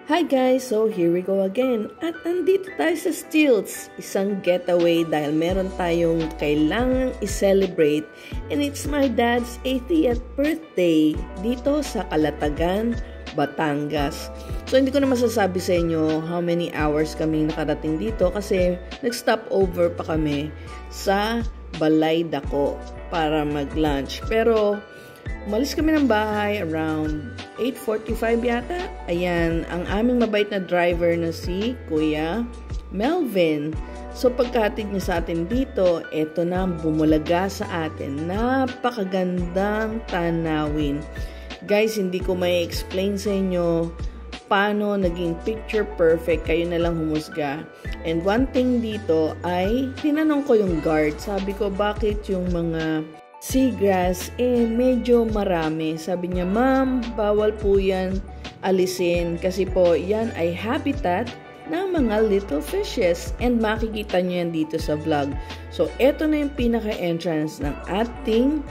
Hi guys! So here we go again. At nandito tayo sa Stilts. Isang getaway dahil meron tayong kailangang i-celebrate. And it's my dad's 80th birthday dito sa Calatagan, Batangas. So hindi ko na masasabi sa inyo how many hours kami nakarating dito kasi nag-stop over pa kami sa Balay Dako para mag-lunch. Pero umalis kami ng bahay around 8:45 yata. Ayan, ang aming mabait na driver na si Kuya Melvin. So pagkahatid niya sa atin dito, eto na bumulaga sa atin. Napakagandang tanawin. Guys, hindi ko may explain sa inyo paano naging picture perfect. Kayo na lang humusga. And one thing dito ay tinanong ko yung guard. Sabi ko, bakit yung mga seagrass, medyo marami. Sabi niya, ma'am, bawal po yan alisin kasi po yan ay habitat ng mga little fishes and makikita niyo yan dito sa vlog. So, eto na yung pinaka-entrance ng ating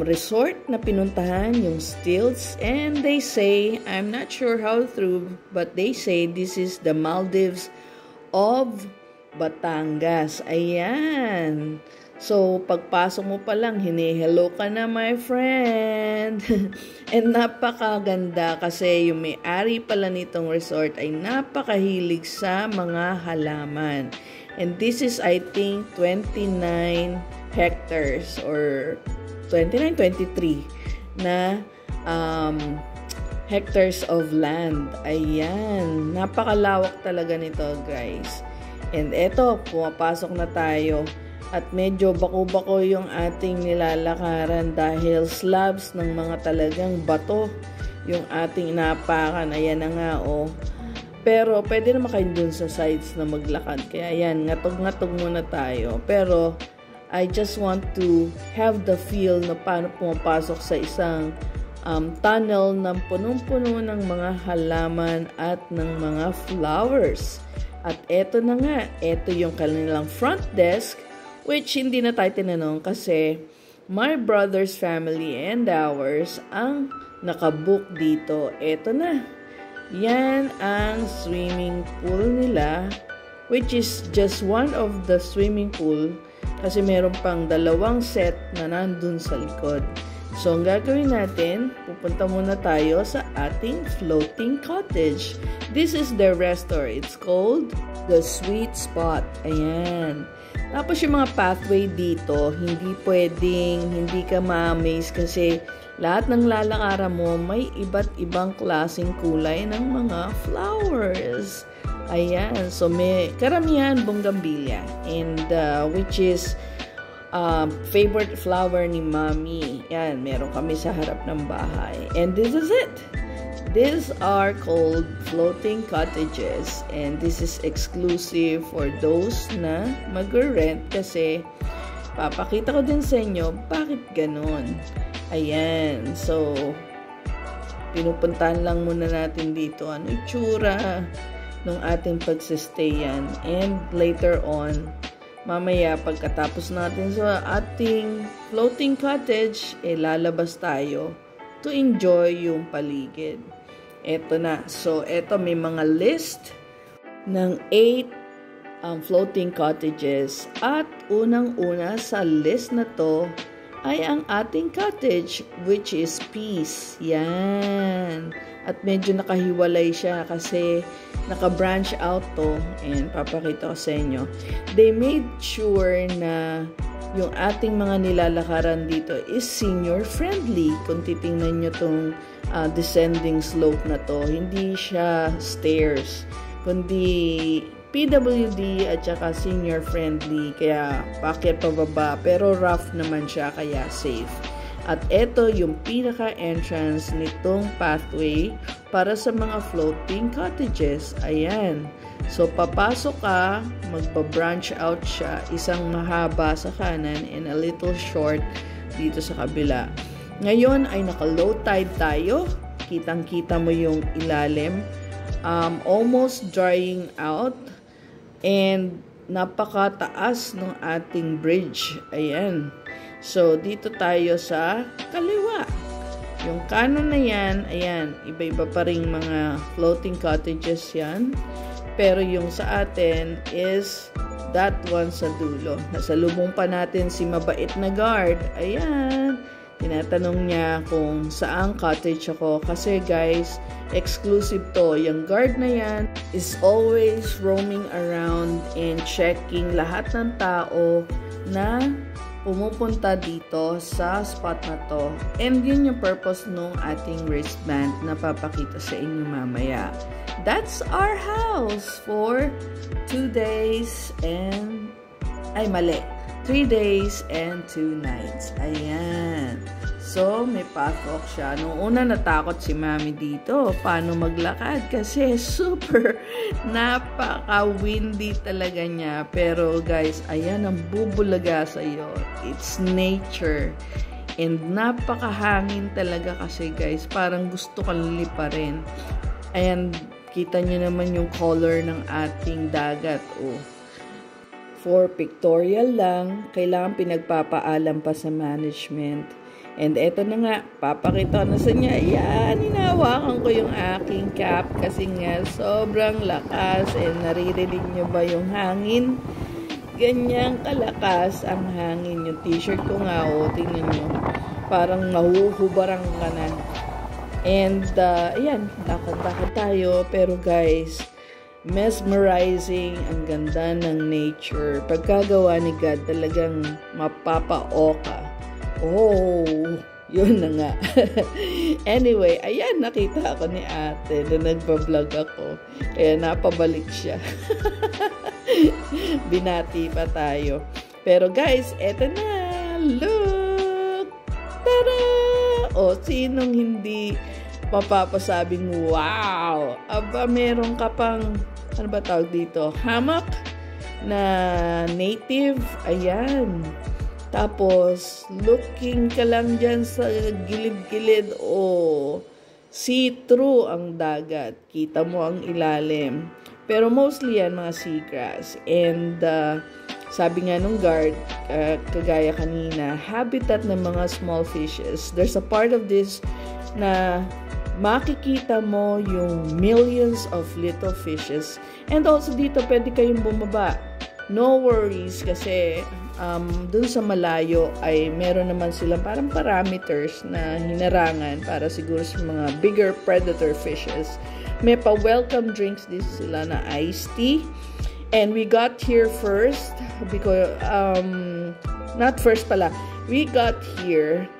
resort na pinuntahan, yung Stilts. And they say, I'm not sure how true, but they say this is the Maldives of Batangas. Ayan. So, pagpasok mo pa lang, hini-hello ka na, my friend. And napakaganda kasi yung may-ari pala nitong resort ay napakahilig sa mga halaman. And this is, I think, 29 hectares or 29, 23 na hectares of land. Ayan. Napakalawak talaga nito, guys. And eto, pumapasok na tayo. At medyo bako-bako yung ating nilalakaran dahil slabs ng mga talagang bato yung ating inapakan. Ayan na nga, oh. Pero pwede naman kayo dun sa sides na maglakad. Kaya ayan, ngatog-ngatog muna tayo. Pero I just want to have the feel na paano pumapasok sa isang tunnel na punong-puno ng mga halaman at ng mga flowers. At eto na nga, eto yung kanilang front desk, which hindi na tayo tinanong kasi my brother's family and ours ang nakabook dito. Eto na. Yan ang swimming pool nila, which is just one of the swimming pool kasi meron pang dalawang set na nandun sa likod. So, ang gagawin natin, pupunta muna tayo sa ating floating cottage. This is the restaurant. It's called The Sweet Spot. Ayan. Tapos yung mga pathway dito, hindi ka ma-amaze kasi lahat ng lalakaran mo may iba't ibang klaseng kulay ng mga flowers. Ayan, so may karamihan bougainvillea and which is favorite flower ni Mommy. Yan, meron kami sa harap ng bahay. And this is it. These are called floating cottages and this is exclusive for those na mag-rent kasi papakita ko din sa inyo bakit ganun. Ayan, so pinupuntahan lang muna natin dito ano itsura ng ating pagsistay yan and later on mamaya pagkatapos natin sa ating floating cottage lalabas tayo to enjoy yung paligid. Eto na. So, eto may mga list ng 8 floating cottages. At unang-una sa list na to ay ang ating cottage, which is Peace. Yan. At medyo nakahiwalay siya kasi naka-branch out to. And papakita ko sa inyo. They made sure na yung ating mga nilalakaran dito is senior friendly. Kung titingnan nyo tong descending slope na to, hindi siya stairs, kundi PWD at saka senior friendly. Kaya paakyat pababa, pero rough naman siya kaya safe. At eto yung pinaka-entrance nitong pathway para sa mga floating cottages. Ayan. So, papasok ka, magba-branch out siya, isang mahaba sa kanan and a little short dito sa kabila. Ngayon ay naka-low tide tayo. Kitang-kita mo yung ilalim. Almost drying out and napakataas ng ating bridge. Ayan. So, dito tayo sa kaliwa. Yung kanan na yan, ayan, iba-iba pa rin mga floating cottages yan. Pero yung sa atin is that one sa dulo. Nasalubong pa natin si mabait na guard. Ayan. Tinatanong niya kung saang cottage ako. Kasi guys, exclusive to. Yung guard na yan is always roaming around and checking lahat ng tao na pumupunta dito sa spot na to. And yun yung purpose nung ating wristband na papakita sa inyo mamaya. That's our house for 2 days and... Ay, mali. 3 days and 2 nights. Ayan. So, may pathwalk siya. Noong una natakot si Mami dito. Paano maglakad? Kasi super napaka-windy talaga niya. Pero guys, ayan ang bubulaga sa'yo. It's nature. And napakahangin talaga kasi guys. Parang gusto kang liparin. And kita nyo naman yung color ng ating dagat. Oh. For pictorial lang, kailangan pinagpapaalam pa sa management. And eto na nga, papakita ko na sa inyo. Ayan, hinawakan ko yung aking cap kasi nga sobrang lakas. And naririnig nyo ba yung hangin? Ganyang kalakas ang hangin. Yung t-shirt ko nga, o, tingnan nyo. Parang nahuhubarang ka na. And, ayan, lakad-lakad tayo. Pero guys, mesmerizing, ang ganda ng nature. Pagkagawa ni God, talagang mapapa-o ka. Oh, yun na nga. Anyway, ayan, nakita ako ni ate na nagpa-vlog ako. Kaya napabalik siya. Binati pa tayo. Pero guys, eto na. Look! Tara! O, sinong hindi mapapasabing wow? Aba, meron ka pang, ano ba tawag dito? Hammock na native. Ayan. Tapos, looking ka lang dyan sa gilid-gilid. O, see-through ang dagat. Kita mo ang ilalim. Pero mostly yan mga seagrass. And, sabi nga nung guard, kagaya kanina, habitat ng mga small fishes. There's a part of this na makikita mo yung millions of little fishes. And also dito, pwede kayong bumaba. No worries kasi dun sa malayo ay meron naman silang parang parameters na hinarangan para siguro sa mga bigger predator fishes. May pa-welcome drinks din sila na iced tea. And we got here first because, not first pala, we got here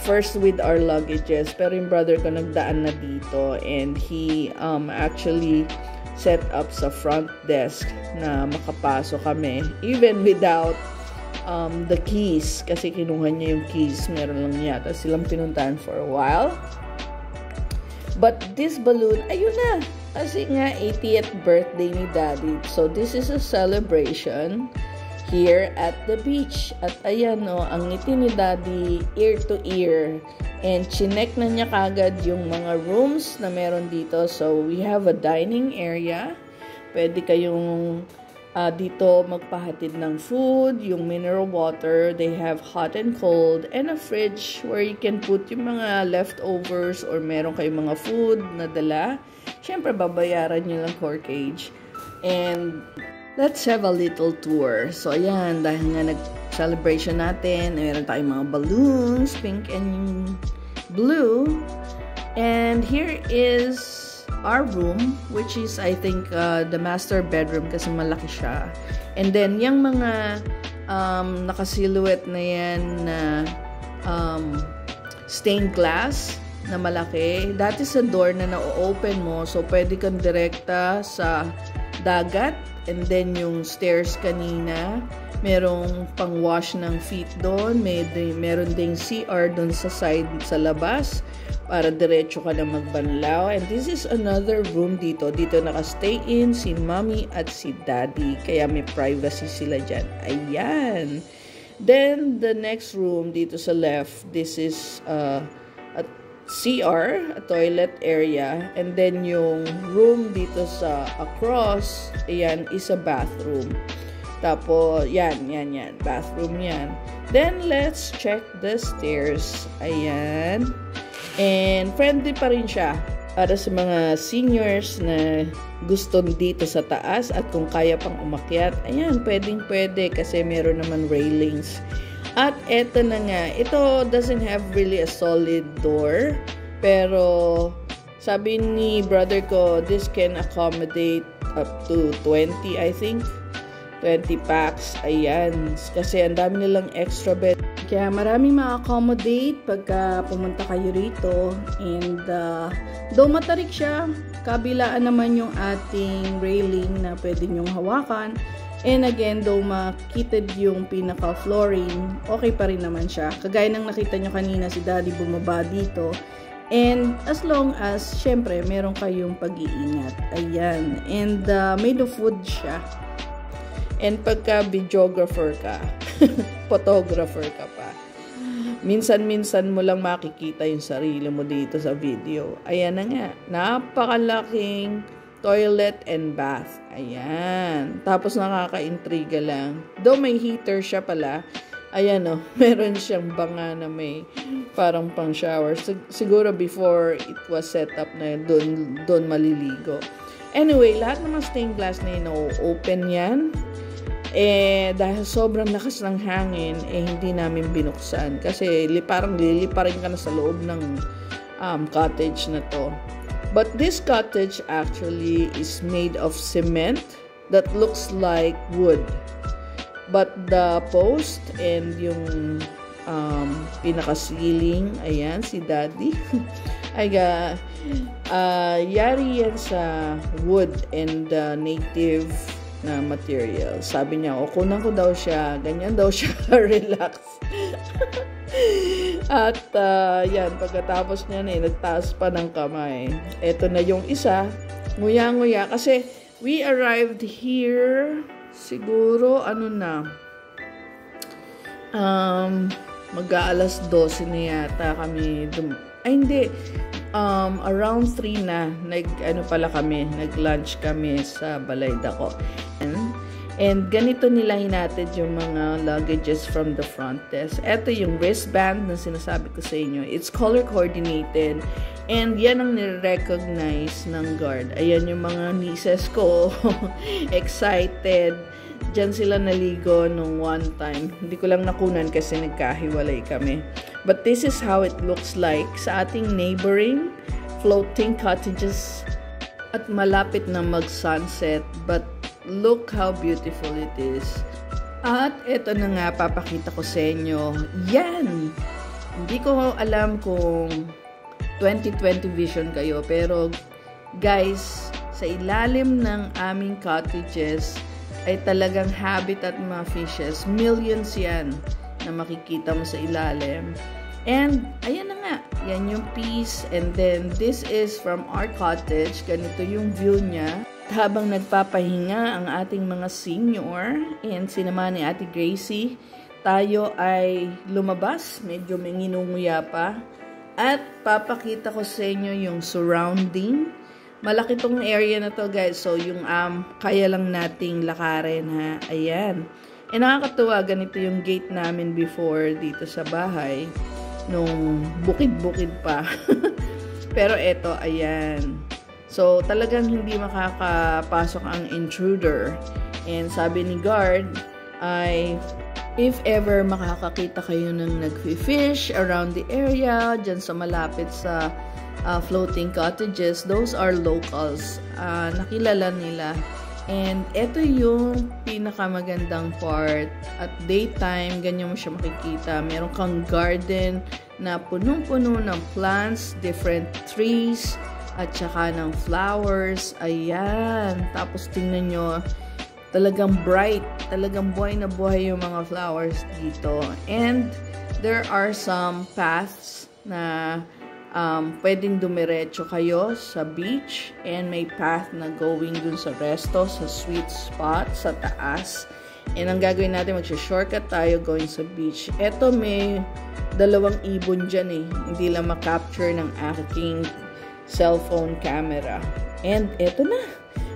first with our luggages. Pero yung brother ko nagdaan na dito and he actually set up sa front desk na makapasok kami even without the keys kasi kinuha niya yung keys. Meron lang yata silang pinuntahan for a while. But this balloon, ayun na! Kasi nga, 80th birthday ni Daddy. So, this is a celebration here at the beach. At ayan, no, ang ngiti ni Daddy, ear to ear. And chinek na niya kagad yung mga rooms na meron dito. So, we have a dining area. Pwede kayong dito magpahatid ng food, yung mineral water. They have hot and cold. And a fridge where you can put yung mga leftovers or meron kayong mga food na dala. Siyempre, babayaran nyo lang corkage. And let's have a little tour. So, ayan, dahil nga nag-celebration natin, meron tayong mga balloons, pink and blue. And here is our room, which is, I think, the master bedroom kasi malaki siya. And then, yung mga nakasilhouette na yan na stained glass, na malaki. That is a door na na-open mo. So, pwede kang direkta sa dagat. And then, yung stairs kanina, merong pang-wash ng feet doon. Meron ding CR doon sa side, sa labas. Para diretso ka na magbanlaw. And this is another room dito. Dito nakastay in si Mommy at si Daddy. Kaya may privacy sila dyan. Ayan. Then, the next room dito sa left, this is a CR, a toilet area, and then yung room dito sa across, ayan, is a bathroom. Tapos, yan, bathroom yan. Then, let's check the stairs. Ayan. And friendly pa rin siya para sa mga seniors na gusto dito sa taas at kung kaya pang umakyat, ayan, pwedeng-pwede kasi meron naman railings. At eto na nga, ito doesn't have really a solid door, pero sabi ni brother ko, this can accommodate up to 20, I think. 20 packs, ayan. Kasi ang dami nilang extra bed. Kaya maraming ma-accommodate pagka pumunta kayo rito. And though matarik siya, kabilaan naman yung ating railing na pwede nyong hawakan. And again, though makitid yung pinaka-flooring, okay pa rin naman siya. Kagaya ng nakita nyo kanina, si Daddy bumaba dito. And as long as, syempre, meron kayong pag-iingat. Ayan. And made of wood siya. And pagka videographer ka, photographer ka pa, minsan-minsan mo lang makikita yung sarili mo dito sa video. Ayan na nga, napakalaking toilet and bath. Ayan. Tapos nakaka-intriga lang. Though may heater siya pala, ayan o, meron siyang banga na may parang pang shower. Siguro before it was set up na doon maliligo. Anyway, lahat ng mga stained glass na yun, open yan. Dahil sobrang lakas ng hangin, hindi namin binuksan. Kasi parang liliparin ka na sa loob ng cottage na to. But this cottage actually is made of cement that looks like wood. But the post and yung pinaka-ceiling, ayan, si Daddy, yari yan sa wood and native na material. Sabi niya, kunan ko daw siya, ganyan daw siya, relax. At yan, pagkatapos niya nagtaas pa ng kamay. Ito na yung isa, nguya-nguya, kasi we arrived here, siguro, mag-aalas 12 na yata kami, hindi, around 3 na, nag-lunch kami sa Balaydaco. And ganito nila hinatid yung mga luggages from the front desk. Ito yung wristband na sinasabi ko sa inyo. It's color coordinated. And yan ang nire-recognize ng guard. Ayan yung mga nieces ko. Excited. Diyan sila naligo nung one time. Hindi ko lang nakunan kasi nagkahiwalay kami. But this is how it looks like sa ating neighboring floating cottages. At malapit na mag-sunset. But look how beautiful it is. At ito na nga, papakita ko sa inyo. Yan! Hindi ko alam kung 2020 vision kayo. Pero guys, sa ilalim ng aming cottages ay talagang habitat mga fishes. Millions yan na makikita mo sa ilalim. And ayan na nga, yan yung piece. And then this is from our cottage. Ganito yung view niya. Habang nagpapahinga ang ating mga senior and sinama ni Ate Gracie, tayo ay lumabas, medyo may nginunguya pa, at papakita ko sa inyo yung surrounding. Malaki tong area na to guys, so yung kaya lang nating lakarin ha, ayan. Nakakatuwa, ganito yung gate namin before dito sa bahay, nung bukid-bukid pa. Pero eto, ayan. So, talagang hindi makakapasok ang intruder. And sabi ni guard ay, if ever makakakita kayo ng nag-fish around the area, dyan sa malapit sa floating cottages, those are locals. Nakilala nila. And ito yung pinakamagandang part. At daytime, ganyan mo siya makikita. Meron kang garden na punong-puno ng plants, different trees, at saka ng flowers. Ayan. Tapos tingnan nyo, talagang bright. Talagang buhay na buhay yung mga flowers dito. And there are some paths na pwedeng dumiretso kayo sa beach. And may path na going dun sa resto, sa sweet spot, sa taas. And ang gagawin natin, magsha-shortcut tayo going sa beach. Eto, may 2 ibon dyan eh. Hindi lang makapture ng aking cellphone camera. And eto na,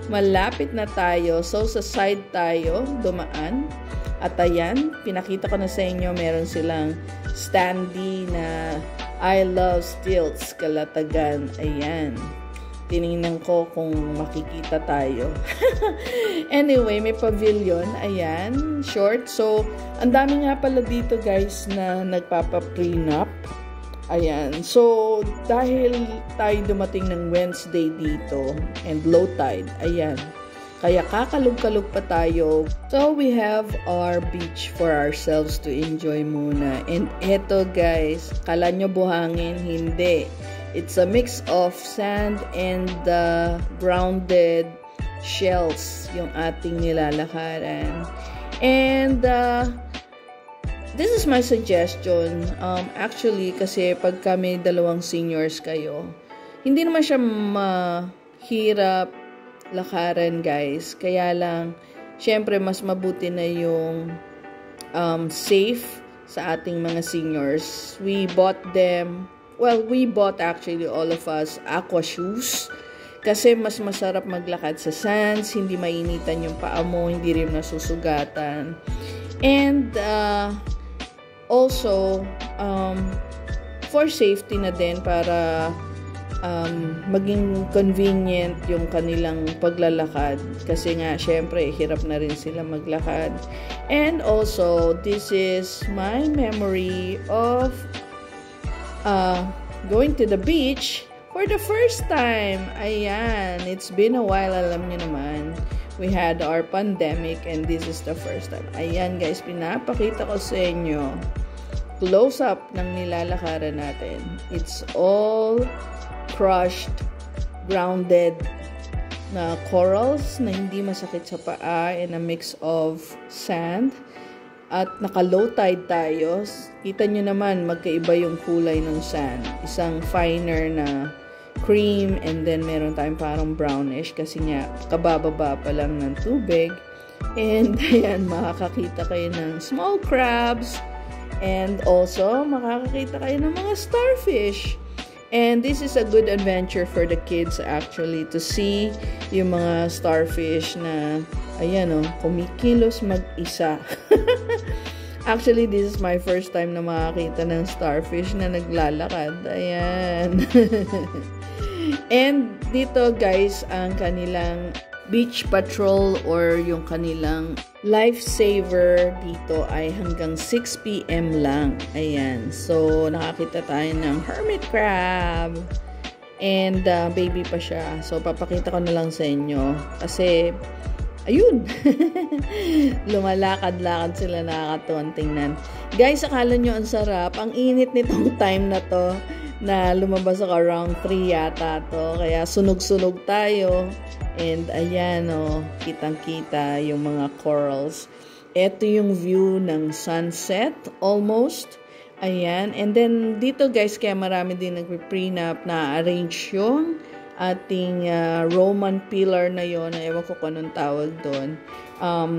malapit na tayo. So sa side tayo dumaan. At ayan, pinakita ko na sa inyo, meron silang standee na I love stilts, Calatagan. Ayan. Tinignan ko kung makikita tayo. Anyway, may pavilion. Ayan, short. So, ang dami nga pala dito guys na nagpapa-prenup. Ayan. So, dahil tayo dumating ng Wednesday dito and low tide. Ayan. Kaya kakalog-kalog pa tayo. So, we have our beach for ourselves to enjoy muna. And eto guys, kala nyo buhangin? Hindi. It's a mix of sand and grounded shells yung ating nilalakaran. And this is my suggestion. Actually, kasi pag kami dalawang seniors kayo, hindi naman siya mahirap lakaran guys. Kaya lang, syempre mas mabuti na yung safe sa ating mga seniors. We bought actually all of us aqua shoes. Kasi mas masarap maglakad sa sands, hindi mainitan yung paa mo, hindi rin nasusugatan. And also, for safety na din para maging convenient yung kanilang paglalakad. Kasi nga, syempre, hirap na rin sila maglakad. And also, this is my memory of going to the beach for the first time. Ayan, it's been a while, alam nyo naman. We had our pandemic and this is the first time. Ayan guys, pinapakita ko sa inyo. Close up ng nilalakaran natin. It's all crushed, grounded na corals na hindi masakit sa paa and a mix of sand. At naka-low tide tayo. Kita nyo naman, magkaiba yung kulay ng sand. Isang finer na cream and then meron tayong parang brownish kasi nga kabababa pa lang ng tubig. And ayan, makakakita kayo ng small crabs and also makakakita kayo ng mga starfish. And this is a good adventure for the kids actually to see yung mga starfish na ayan o, kumikilos mag-isa. Actually, this is my first time na makakita ng starfish na naglalakad. Ayan. And dito guys, ang kanilang beach patrol or yung kanilang lifesaver dito ay hanggang 6 PM lang. Ayan. So, nakakita tayo ng hermit crab. And baby pa siya. So, papakita ko na lang sa inyo. Kasi ayun. Lumalakad-lakad sila, nakakatuwang tingnan. Guys, akala nyo ang sarap. Ang init nitong time na to na lumabas ako around 3 yata to. Kaya sunog-sunog tayo. And ayan o, kitang-kita yung mga corals. Ito yung view ng sunset almost. Ayan. And then dito guys, kaya marami din nagpe-prenup na arrange yung ating Roman pillar na yon, ewan ko kung anong tawag doon.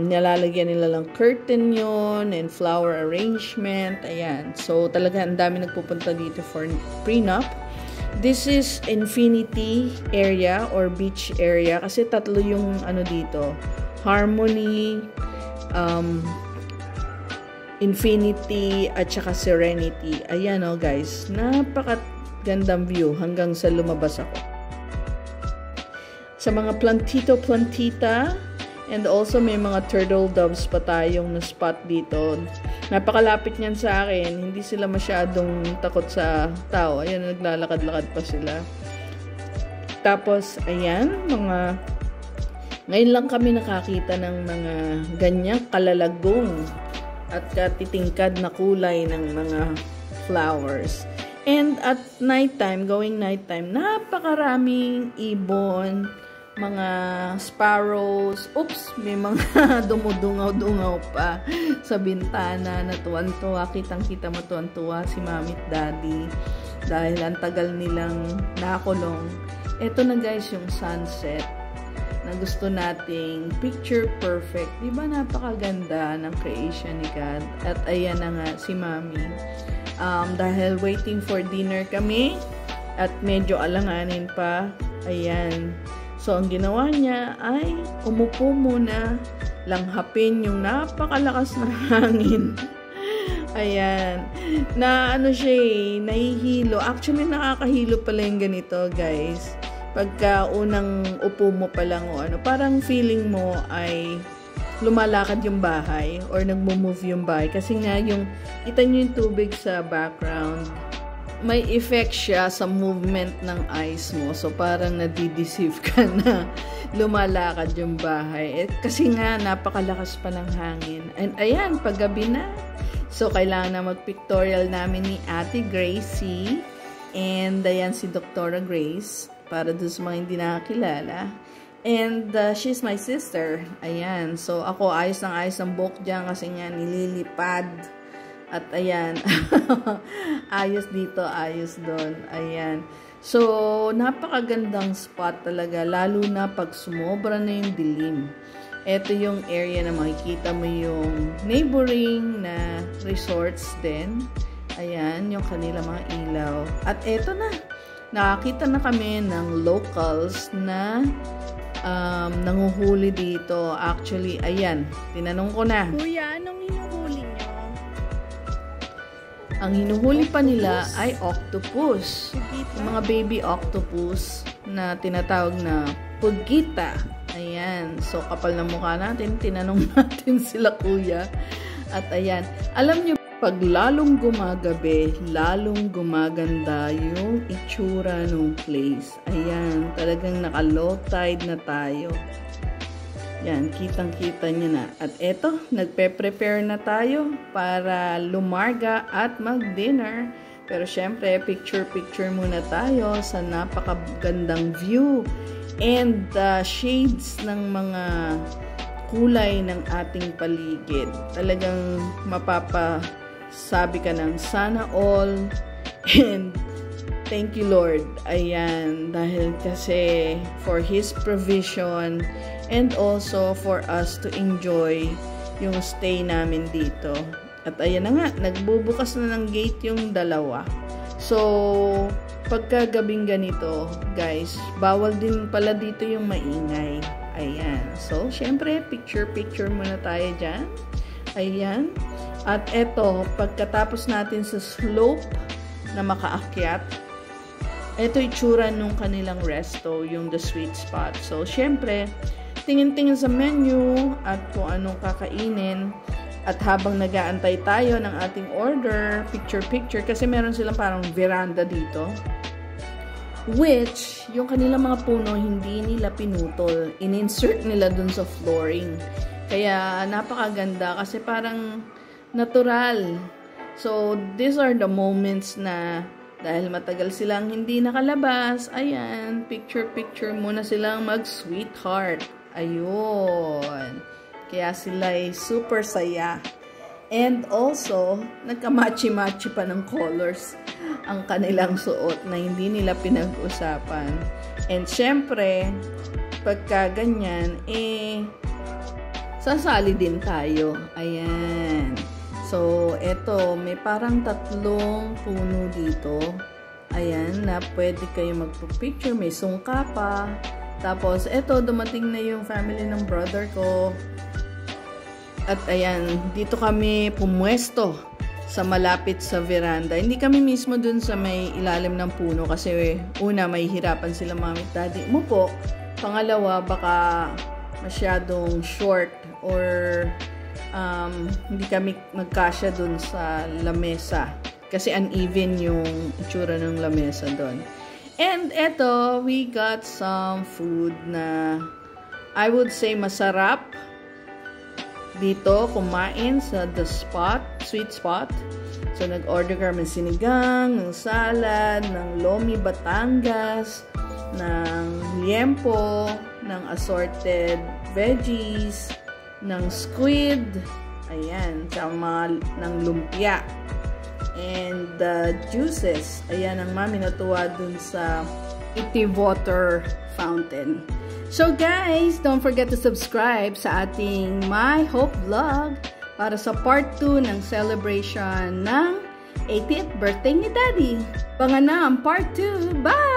Nilalagyan nila lang curtain yon and flower arrangement. Ayan. So, talaga ang dami nagpupunta dito for prenup. This is Infinity area or beach area kasi tatlo yung ano dito. Harmony, Infinity, at saka Serenity. Ayan o guys. Napakagandang view hanggang sa lumabas ako. Sa mga plantita, and also may mga turtle doves pa tayong na-spot dito. Napakalapit niyan sa akin. Hindi sila masyadong takot sa tao. Ayan, naglalakad-lakad pa sila. Tapos, ayan, ngayon lang kami nakakita ng mga ganyang kalalagong at katitingkad na kulay ng mga flowers. And at nighttime, going nighttime, napakaraming ibon, mga sparrows. Oops, may mga dumudungaw-dungaw pa sa bintana na tuwan-tuwa. Kitang-kita mo tuwan-tuwa si Mami at Daddy dahil ang tagal nilang nakulong. Ito na guys yung sunset na gusto nating picture perfect. Diba napakaganda ng creation ni God? At ayan na nga si Mami. Dahil waiting for dinner kami at medyo alanganin pa. Ayan. So, ang ginawa niya ay umupo muna, langhapin yung napakalakas na hangin. Ayan. Na ano siya nahihilo. Actually, nakakahilo pala yung ganito, guys. Pagka unang upo mo pa lang o ano, parang feeling mo ay lumalakad yung bahay or nagmo-move yung bahay. Kasi nga yung, kita nyo yung tubig sa background, may effect siya sa movement ng eyes mo. So, parang nadideceive ka na lumalakad yung bahay. Kasi nga, napakalakas pa ng hangin. And ayan, paggabi na. So, kailangan na mag-pictorial namin ni Ate Gracie. And ayan si Dr. Grace. Para doon sa mga hindi nakakilala. And she's my sister. Ayan. So, ako ayos ng buhok dyan kasi nga nililipad. At ayan. Ayos dito, ayos doon. Ayan. So, napakagandang spot talaga. Lalo na pag sumobra na yung dilim. Ito yung area na makikita mo yung neighboring na resorts din. Ayan, yung kanila mga ilaw. At eto na, nakakita na kami ng locals na nanguhuli dito. Actually, ayan, tinanong ko na. Kuya, anong hinuhuli nyo? Ang hinuhuli pa nila ay octopus. Yung mga baby octopus na tinatawag na pugita. Ayan. So, kapal na mukha natin. Tinanong natin sila kuya. At ayan. Alam nyo, pag lalong gumagabi, lalong gumaganda yung itsura ng place. Ayan. Talagang naka-low tide na tayo. Yan. Kitang-kita nyo na. At eto, nagpe-prepare na tayo para lumarga at mag-dinner. Pero syempre, picture-picture muna tayo sa napakagandang view. And shades ng mga kulay ng ating paligid. Talagang mapapasabi ka ng sana all and thank you Lord. Ayan, dahil kasi for His provision and also for us to enjoy yung stay namin dito. At ayan na nga, nagbubukas na ng gate yung dalawa. So, pagka gabing ganito, guys, bawal din pala dito yung maingay. Ayan. So, syempre, picture-picture muna tayo dyan. Ayan. At eto, pagkatapos natin sa slope na makaakyat, eto itsura nung kanilang resto, yung the sweet spot. So, syempre, tingin-tingin sa menu at kung anong kakainin. At habang nag-aantay tayo ng ating order, picture-picture, kasi meron silang parang veranda dito. Which, yung kanilang mga puno, hindi nila pinutol. In-insert nila dun sa flooring. Kaya, napakaganda kasi parang natural. So, these are the moments na dahil matagal silang hindi nakalabas, ayan, picture-picture muna silang mag-sweetheart. Ayun. Kaya sila ay super saya. And also, nagka-matchy-matchy pa ng colors ang kanilang suot na hindi nila pinag-usapan. And syempre, pagka ganyan, sasali din tayo. Ayan. So, eto, may parang 3 puno dito. Ayan, na pwede kayo magpo-picture. May sungka pa. Tapos, eto, dumating na yung family ng brother ko. At ayan, dito kami pumwesto sa malapit sa veranda. Hindi kami mismo dun sa may ilalim ng puno kasi una, may hirapan sila mami at daddy. Umupo. Pangalawa, baka masyadong short or hindi kami magkasya dun sa lamesa. Kasi uneven yung itsura ng lamesa dun. And eto, we got some food na I would say masarap. Dito, kumain sa The Spot, Sweet Spot. So, nag-order kami ng sinigang, ng salad, ng lomi Batangas, ng liempo, ng assorted veggies, ng squid, ayan, tsaka ng lumpia. And the juices, ayan, ang mami natuwa dun sa Iti Water Fountain. So guys, don't forget to subscribe sa ating My Hope Vlog para sa part 2 ng celebration ng 80th birthday ni Daddy. Abangan na ang part 2. Bye!